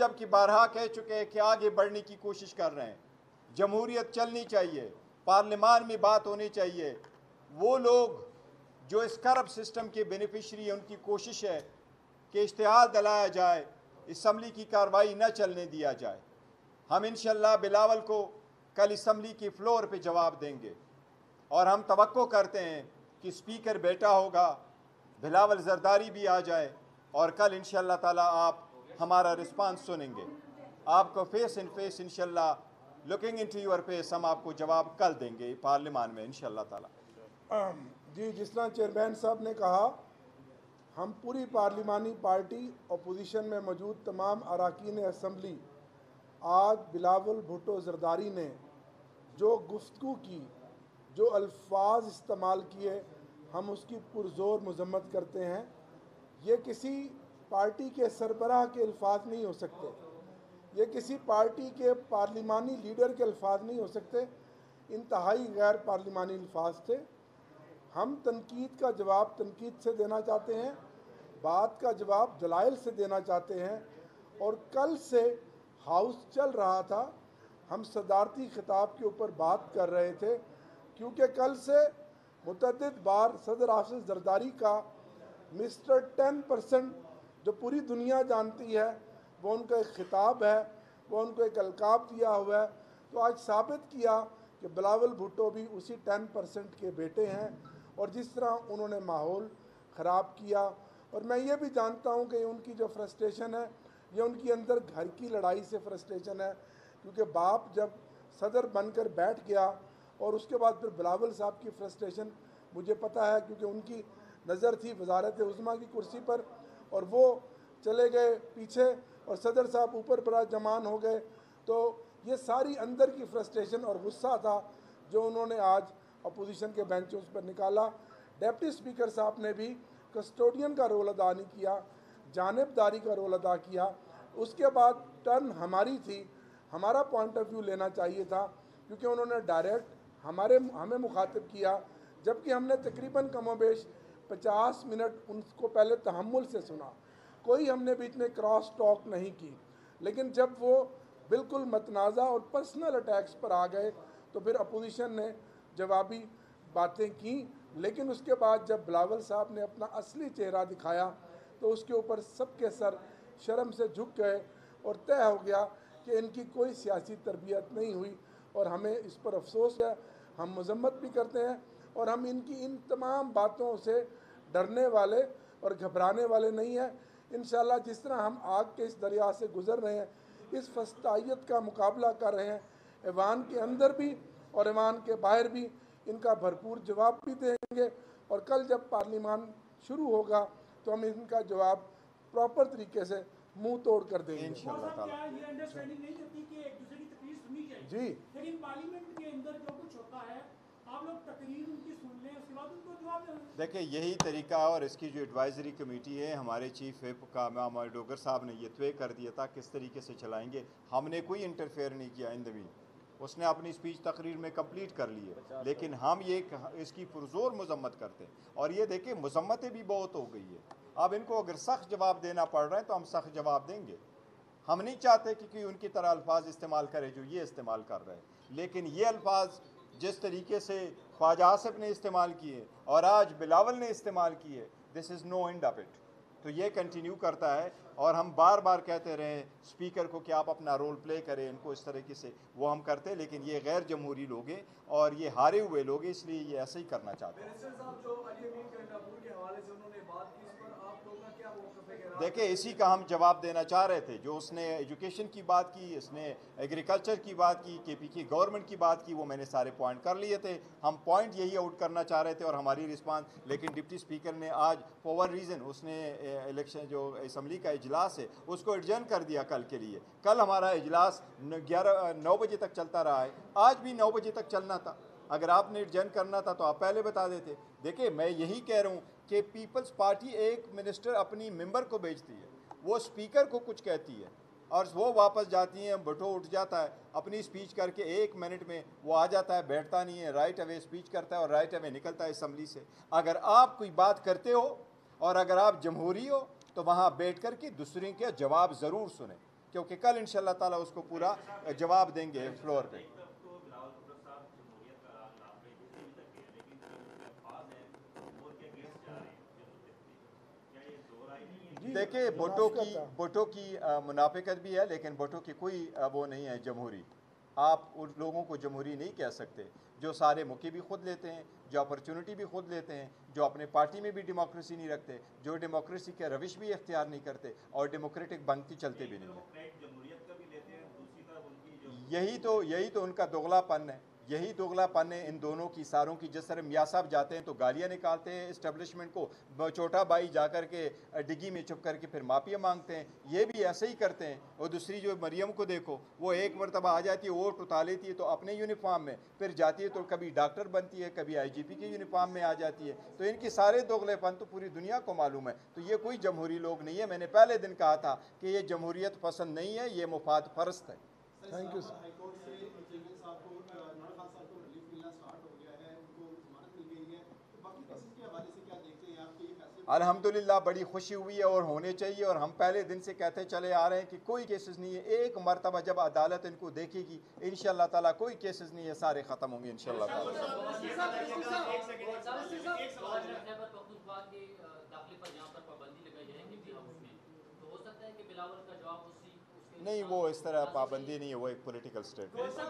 जबकि बारहा कह चुके हैं कि आगे बढ़ने की कोशिश कर रहे हैं, जमहूरियत चलनी चाहिए, पार्लियामान में बात होनी चाहिए। वो लोग जो इस करप्ट सिस्टम के बेनिफिशरी हैं, उनकी कोशिश है कि इश्तिहार दिलाया जाए, असम्बली की कार्रवाई न चलने दिया जाए। हम इंशाअल्लाह बिलावल को कल असम्बली की फ्लोर पे जवाब देंगे और हम तवक्को करते हैं कि स्पीकर बैठा होगा, बिलावल जरदारी भी आ जाए और कल इंशाअल्लाह ताला आप हमारा रिस्पांस सुनेंगे। आपको फेस इन फेस इंशाअल्लाह लुकिंग इनटू योर फेस हम आपको जवाब कल देंगे पार्लियामान में इंशाअल्लाह ताला। जी, जिस तरह चेयरमैन साहब ने कहा, हम पूरी पार्लिमानी पार्टी अपोजिशन में मौजूद तमाम अरकान असम्बली आज बिलावल भुट्टो जरदारी ने जो गुफ्तगू की, जो अल्फाज इस्तेमाल किए, हम उसकी पुरजोर मजम्मत करते हैं। ये किसी पार्टी के सरबराह के अल्फाज नहीं हो सकते, ये किसी पार्टी के पार्लिमानी लीडर के अल्फाज नहीं हो सकते, इंतहाई गैर पार्लिमानी अल्फाज थे। हम तनकीद का जवाब तनकीद से देना चाहते हैं, बात का जवाब दलाइल से देना चाहते हैं। और कल से हाउस चल रहा था, हम सदारती खिताब के ऊपर बात कर रहे थे, क्योंकि कल से मुतअद्दिद बार सदर आसिफ जरदारी का मिस्टर 10% जो पूरी दुनिया जानती है, वो उनका एक खिताब है, वो उनको एक अलकाब दिया हुआ है। तो आज साबित किया कि बिलावल भुट्टो भी उसी 10% के बेटे हैं। और जिस तरह उन्होंने माहौल ख़राब किया, और मैं ये भी जानता हूँ कि उनकी जो फ्रस्ट्रेशन है, ये उनकी अंदर घर की लड़ाई से फ्रस्ट्रेशन है, क्योंकि बाप जब सदर बनकर बैठ गया और उसके बाद फिर बिलावल साहब की फ्रस्ट्रेशन मुझे पता है, क्योंकि उनकी नज़र थी वजारत उज़्मा की कुर्सी पर और वो चले गए पीछे और सदर साहब ऊपर बड़ा जमान हो गए। तो ये सारी अंदर की फ्रस्ट्रेशन और गुस्सा था जो उन्होंने आज अपोजिशन के बेंचों पर निकाला। डिप्टी स्पीकर साहब ने भी कस्टोडियन का रोल अदा नहीं किया, जानिबदारी का रोल अदा किया। उसके बाद टर्न हमारी थी, हमारा पॉइंट ऑफ व्यू लेना चाहिए था, क्योंकि उन्होंने डायरेक्ट हमें मुखातिब किया, जबकि हमने तकरीबन कमोबेश 50 मिनट उनको पहले तहम्मुल से सुना, कोई हमने बीच में क्रॉस टॉक नहीं की। लेकिन जब वो बिल्कुल मतनाज़ा और पर्सनल अटैक्स पर आ गए तो फिर अपोजिशन ने जवाबी बातें की। लेकिन उसके बाद जब बिलावल साहब ने अपना असली चेहरा दिखाया तो उसके ऊपर सबके सर शर्म से झुक गए और तय हो गया कि इनकी कोई सियासी तरबियत नहीं हुई। और हमें इस पर अफसोस है, हम मजम्मत भी करते हैं और हम इनकी इन तमाम बातों से डरने वाले और घबराने वाले नहीं हैं। इंशाअल्लाह जिस तरह हम आग के इस दरिया से गुज़र रहे हैं, इस फस्तायत का मुकाबला कर रहे हैं, ऐवान के अंदर भी और ऐवान के बाहर भी इनका भरपूर जवाब भी देंगे। और कल जब पार्लियामान शुरू होगा तो हम इनका जवाब प्रॉपर तरीके से मुंह तोड़ कर देंगे इंशाअल्लाह ताला। ये अंडरस्टैंडिंग नहीं करती कि एक दूसरे की तकरीर सुनी जाए जी, लेकिन पार्लियामेंट के अंदर जो कुछ होता है आप लोग तकरीर उनकी सुन लें, उसके बाद उनको जवाब दें। देखिए यही तरीका, और इसकी जो एडवाइजरी कमेटी है, हमारे चीफ व्हिप कामा डोगर साहब ने ये तय कर दिया था किस तरीके से चलाएंगे। हमने कोई इंटरफेयर नहीं किया इन द मीन, उसने अपनी स्पीच तकरीर में कंप्लीट कर ली है, लेकिन हम ये इसकी पुरजोर मजम्मत करते हैं। और ये देखिए मजम्मतें भी बहुत हो गई है, अब इनको अगर सख्त जवाब देना पड़ रहा है तो हम सख्त जवाब देंगे। हम नहीं चाहते कि कोई उनकी तरह अल्फाज इस्तेमाल करे जो ये इस्तेमाल कर रहे हैं, लेकिन ये अल्फाज जिस तरीके से ख्वाजा आसिफ ने इस्तेमाल किए और आज बिलावल ने इस्तेमाल किए, this is no end of it. तो ये कंटिन्यू करता है और हम बार बार कहते रहे स्पीकर को कि आप अपना रोल प्ले करें, इनको इस तरीके से, वो हम करते हैं। लेकिन ये गैर जमहूरी लोग हैं और ये हारे हुए लोग हैं, इसलिए ये ऐसे ही करना चाहते हैं। देखिए इसी का हम जवाब देना चाह रहे थे, जो उसने एजुकेशन की बात की, उसने एग्रीकल्चर की बात की, केपी की गवर्नमेंट की बात की, वो मैंने सारे पॉइंट कर लिए थे। हम पॉइंट यही आउट करना चाह रहे थे और हमारी रिस्पांस, लेकिन डिप्टी स्पीकर ने आज फॉर वन रीज़न उसने इलेक्शन जो असम्बली का इजलास है उसको एडजर्न कर दिया कल के लिए। कल हमारा इजलास 9 बजे तक चलता रहा है, आज भी 9 बजे तक चलना था। अगर आपने एडजर्न करना था तो आप पहले बता देते। देखिए मैं यही कह रहा हूँ कि पीपल्स पार्टी एक मिनिस्टर अपनी मेंबर को भेजती है, वो स्पीकर को कुछ कहती है और वो वापस जाती हैं, भुट्टो उठ जाता है अपनी स्पीच करके 1 मिनट में वो आ जाता है, बैठता नहीं है, राइट अवे स्पीच करता है और राइट अवे निकलता है असम्बली से। अगर आप कोई बात करते हो और अगर आप जमहूरी हो तो वहाँ बैठ कर के दूसरे के जवाब ज़रूर सुने, क्योंकि कल इंशाल्लाह ताला उसको पूरा जवाब देंगे फ्लोर पे। देखिए भुट्टो की मुनाफिकत भी है, लेकिन भुट्टो की कोई वो नहीं है जमहूरी। आप उन लोगों को जमहूरी नहीं कह सकते जो सारे मौके भी खुद लेते हैं, जो अपॉर्चुनिटी भी खुद लेते हैं, जो अपने पार्टी में भी डेमोक्रेसी नहीं रखते, जो डेमोक्रेसी के रविश भी इख्तियार नहीं करते और डेमोक्रेटिक बनती चलते भी नहीं है। यही तो उनका दोगलापन है, यही दोगलापन है इन दोनों की सारों की। जिस तरह मियाँ साहब जाते हैं तो गालियाँ निकालते हैं इस्टेब्लिशमेंट को, छोटा भाई जा कर के डिग्गी में चुप करके फिर माफिया मांगते हैं, ये भी ऐसे ही करते हैं। और दूसरी जो मरियम को देखो, वो एक मरतबा आ जाती है, वोट उठा लेती है तो अपने यूनिफॉर्म में, फिर जाती है तो कभी डॉक्टर बनती है, कभी IGP के यूनिफॉर्म में आ जाती है। तो इनके सारे दोगलेपन तो पूरी दुनिया को मालूम है। तो ये कोई जमहूरी लोग नहीं है। मैंने पहले दिन कहा था कि ये जमहूरियत पसंद नहीं है, ये मुफाद परस्त है। Thank you. अल्हम्दुलिल्लाह बड़ी खुशी हुई है और होने चाहिए। और हम पहले दिन से कहते चले आ रहे हैं कि कोई केसेस नहीं है। एक मरतबा जब अदालत इनको देखेगी इंशाअल्लाह ताला कोई केसेस नहीं है, सारे ख़त्म होंगे इंशाअल्लाह ताला। नहीं, वो इस तरह पाबंदी नहीं है, वो एक पॉलिटिकल स्टेटमेंट है।